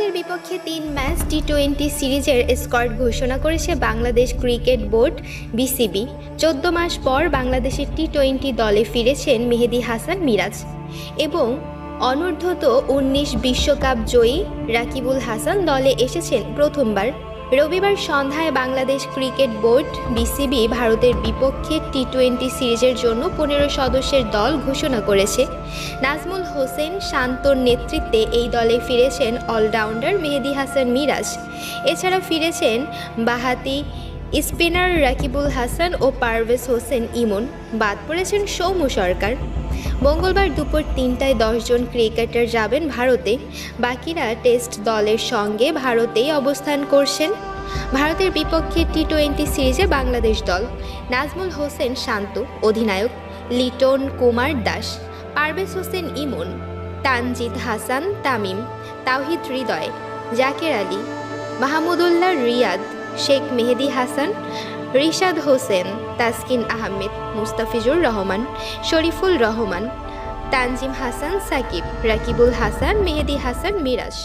ভারতের বিপক্ষে ৩ ম্যাচ টি-20 সিরিজের স্কোয়াড ঘোষণা করেছে বাংলাদেশ ক্রিকেট বোর্ড বিসিবি। ১৪ মাস পর বাংলাদেশের টি-20 দলে ফিরেছেন মেহেদী হাসান মিরাজ এবং অনূর্ধ্ব-19 বিশ্বকাপ জয়ী রাকিবুল হাসান দলে এসেছেন প্রথমবার। রবিবার সন্ধ্যায় বাংলাদেশ ক্রিকেট বোর্ড বিসিবি ভারতের বিপক্ষে টি-20 সিরিজের জন্য ১৫ সদস্যের দল ঘোষণা করেছে। নাজমুল হোসেন শান্তর নেতৃত্বে এই দলে ফিরেছেন অলরাউন্ডার মেহেদী হাসান মিরাজ। এছাড়া ফিরেছেন বাঁহাতি স্পিনার রাকিবুল হাসান ও পারভেজ হোসেন ইমন। বাদ পড়েছেন সৌম্য সরকার। মঙ্গলবার দুপুর ৩টায় ১০ জন ক্রিকেটার যাবেন ভারতে। বাকিরা টেস্ট দলের সঙ্গে ভারতেই অবস্থান করছেন। ভারতের বিপক্ষে টি-20 সিরিজে বাংলাদেশ দল: নাজমুল হোসেন শান্ত অধিনায়ক, লিটন কুমার দাস, পারভেজ হোসেন ইমন, তানজিদ হাসান তামিম, তাওহিদ হৃদয়, জাকের আলী, মাহমুদুল্লাহ রিয়াদ, শেখ মেহেদী হাসান, রিশাদ হোসেন, তাসকিন আহমেদ, মুস্তাফিজুর রহমান, শরীফুল রহমান, তানজিম হাসান সাকিব, রাকিবুল হাসান, মেহেদী হাসান মিরাজ।